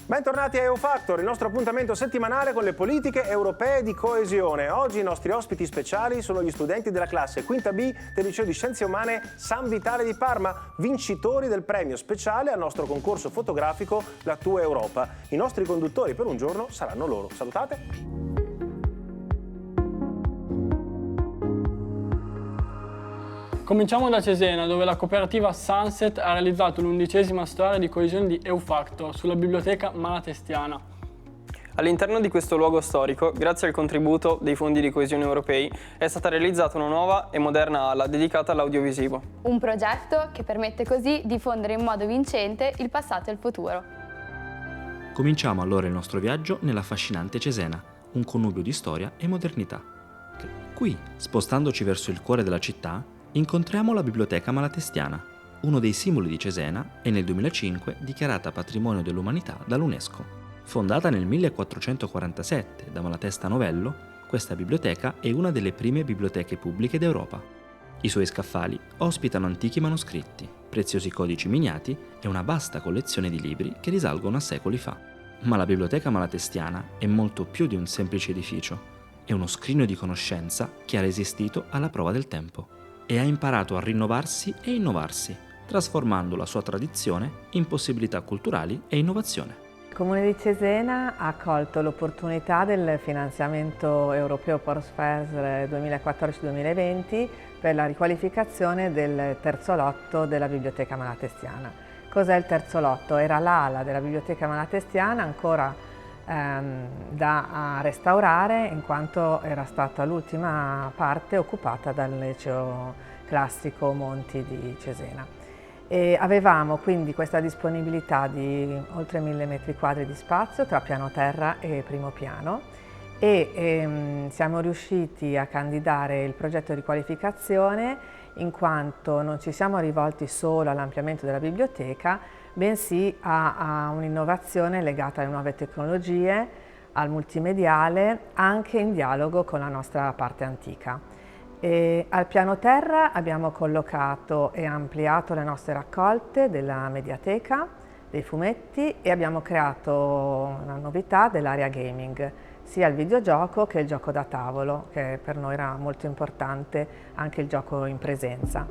Bentornati a EU Factor, il nostro appuntamento settimanale con le politiche europee di coesione. Oggi i nostri ospiti speciali sono gli studenti della classe quinta B del liceo di Scienze Umane San Vitale di Parma, vincitori del premio speciale al nostro concorso fotografico La tua Europa. I nostri conduttori per un giorno saranno loro. Salutate! Cominciamo da Cesena, dove la cooperativa Sunset ha realizzato l'11ª storia di coesione di EU Factor sulla biblioteca malatestiana. All'interno di questo luogo storico, grazie al contributo dei fondi di coesione europei, è stata realizzata una nuova e moderna ala dedicata all'audiovisivo. Un progetto che permette così di fondere in modo vincente il passato e il futuro. Cominciamo allora il nostro viaggio nell'affascinante Cesena, un connubio di storia e modernità. Qui, spostandoci verso il cuore della città, incontriamo la Biblioteca Malatestiana, uno dei simboli di Cesena e nel 2005 dichiarata Patrimonio dell'Umanità dall'UNESCO. Fondata nel 1447 da Malatesta Novello, questa biblioteca è una delle prime biblioteche pubbliche d'Europa. I suoi scaffali ospitano antichi manoscritti, preziosi codici miniati e una vasta collezione di libri che risalgono a secoli fa. Ma la Biblioteca Malatestiana è molto più di un semplice edificio. È uno scrigno di conoscenza che ha resistito alla prova del tempo e ha imparato a rinnovarsi e innovarsi, trasformando la sua tradizione in possibilità culturali e innovazione. Il Comune di Cesena ha colto l'opportunità del finanziamento europeo Postfes 2014-2020 per la riqualificazigne del terzo lotto della Biblioteca Malatestiana. Cos'è il terzo lotto? Era l'ala della Biblioteca Malatestiana ancora da restaurare, in quanto era stata l'ultima parte occupata dal liceo classico Monti di Cesena. E avevamo quindi questa disponibilità di oltre 1000 metri quadri di spazio tra piano terra e primo piano e siamo riusciti a candidare il progetto di riqualificazione in quanto non ci siamo rivolti solo all'ampliamento della biblioteca, bensì a un'innovazione legata alle nuove tecnologie, al multimediale, anche in dialogo con la nostra parte antica. E al piano terra abbiamo collocato e ampliato le nostre raccolte della mediateca, dei fumetti e abbiamo creato una novità dell'area gaming, sia il videogioco che il gioco da tavolo, che per noi era molto importante, anche il gioco in presenza.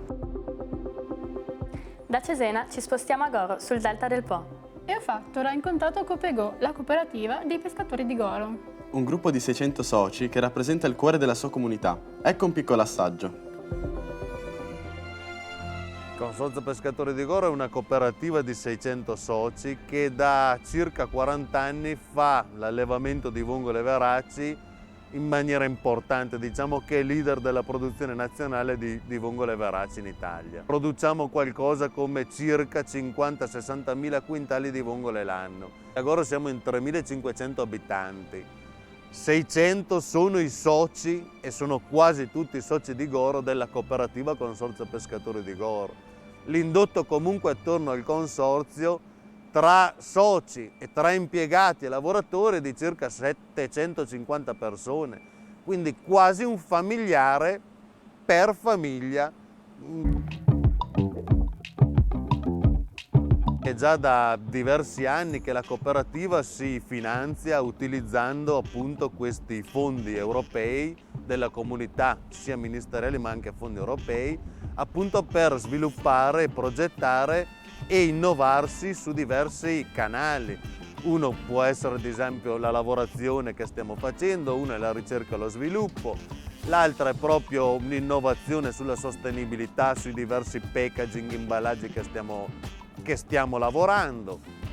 Da Cesena ci spostiamo a Goro, sul delta del Po. EU Factor ha incontrato Copego, la cooperativa dei pescatori di Goro. Un gruppo di 600 soci che rappresenta il cuore della sua comunità. Ecco un piccolo assaggio. Consorzio Pescatori di Goro è una cooperativa di 600 soci che da circa 40 anni fa l'allevamento di vongole veraci in maniera importante, diciamo che è leader della produzione nazionale di vongole veraci in Italia. Produciamo qualcosa come circa 50-60 mila quintali di vongole l'anno. A Goro siamo in 3.500 abitanti. 600 sono i soci e sono quasi tutti i soci di Goro della cooperativa Consorzio Pescatori di Goro. L'indotto comunque attorno al consorzio tra soci e tra impiegati e lavoratori di circa 750 persone, quindi quasi un familiare per famiglia. È già da diversi anni che la cooperativa si finanzia utilizzando appunto questi fondi europei della comunità, sia ministeriali ma anche fondi europei, appunto per sviluppare, progettare e innovarsi su diversi canali. Uno può essere ad esempio la lavorazione che stiamo facendo, uno è la ricerca e lo sviluppo, l'altra è proprio un'innovazione sulla sostenibilità, sui diversi packaging, imballaggi che stiamo lavorando.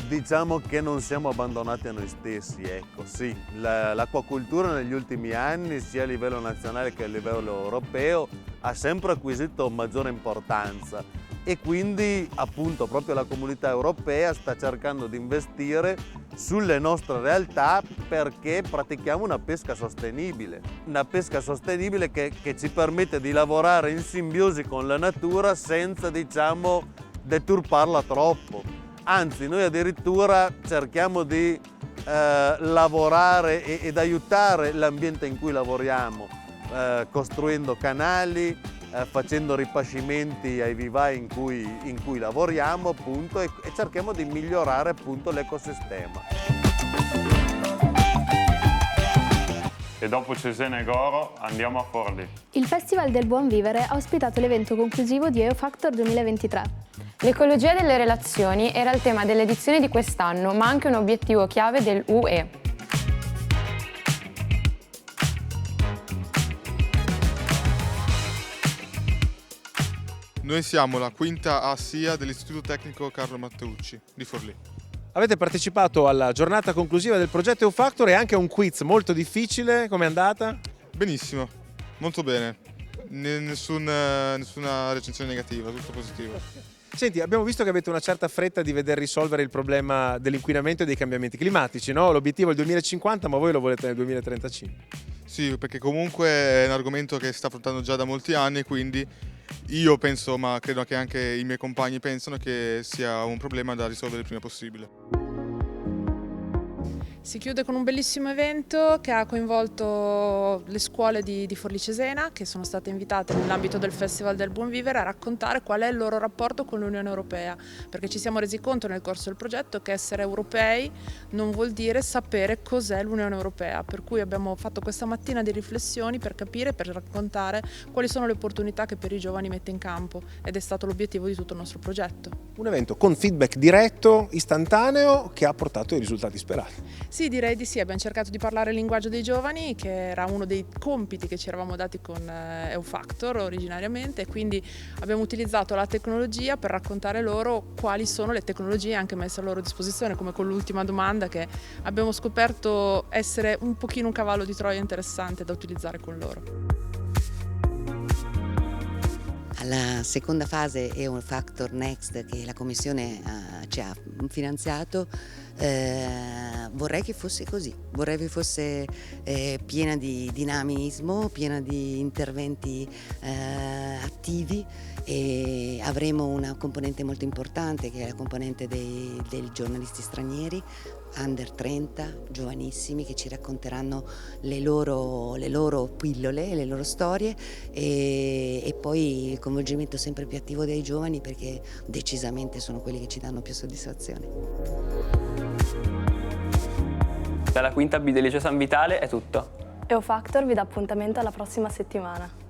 Diciamo che non siamo abbandonati a noi stessi, ecco, sì, l'acquacoltura negli ultimi anni, sia a livello nazionale che a livello europeo, ha sempre acquisito maggiore importanza e quindi appunto proprio la comunità europea sta cercando di investire sulle nostre realtà perché pratichiamo una pesca sostenibile che ci permette di lavorare in simbiosi con la natura senza, diciamo, deturparla troppo. Anzi, noi addirittura cerchiamo di lavorare ed aiutare l'ambiente in cui lavoriamo, costruendo canali, facendo ripascimenti ai vivai in cui lavoriamo appunto e cerchiamo di migliorare appunto l'ecosistema. E dopo Cesena e Goro andiamo a Forlì. Il Festival del Buon Vivere ha ospitato l'evento conclusivo di EUFactor 2023. L'ecologia delle relazioni era il tema dell'edizione di quest'anno, ma anche un obiettivo chiave del UE. Noi siamo la quinta ASIA dell'Istituto Tecnico Carlo Matteucci di Forlì. Avete partecipato alla giornata conclusiva del progetto EUFactor e anche a un quiz molto difficile. Com'è andata? Benissimo, molto bene. Nessuna recensione negativa, tutto positivo. Senti, abbiamo visto che avete una certa fretta di veder risolvere il problema dell'inquinamento e dei cambiamenti climatici, no? L'obiettivo è il 2050, ma voi lo volete nel 2035. Sì, perché comunque è un argomento che si sta affrontando già da molti anni, quindi io penso, ma credo che anche i miei compagni pensano, che sia un problema da risolvere il prima possibile. Si chiude con un bellissimo evento che ha coinvolto le scuole di Forlì Cesena, che sono state invitate nell'ambito del Festival del Buon Vivere a raccontare qual è il loro rapporto con l'Unione Europea, perché ci siamo resi conto nel corso del progetto che essere europei non vuol dire sapere cos'è l'Unione Europea, per cui abbiamo fatto questa mattina di riflessioni per capire, per raccontare quali sono le opportunità che per i giovani mette in campo, ed è stato l'obiettivo di tutto il nostro progetto. Un evento con feedback diretto, istantaneo, che ha portato i risultati sperati. Sì, direi di sì, abbiamo cercato di parlare il linguaggio dei giovani, che era uno dei compiti che ci eravamo dati con EUFactor originariamente, e quindi abbiamo utilizzato la tecnologia per raccontare loro quali sono le tecnologie anche messe a loro disposizione, come con l'ultima domanda che abbiamo scoperto essere un pochino un cavallo di Troia interessante da utilizzare con loro. Alla seconda fase EUFactor Next che la Commissione ci ha finanziato, vorrei che fosse così, vorrei che fosse piena di dinamismo, piena di interventi attivi, e avremo una componente molto importante che è la componente dei giornalisti stranieri, under 30, giovanissimi, che ci racconteranno le loro pillole, le loro storie, e poi il coinvolgimento sempre più attivo dei giovani, perché decisamente sono quelli che ci danno più soddisfazione. Dalla quinta B del Liceo San Vitale è tutto. EUFactor vi dà appuntamento alla prossima settimana.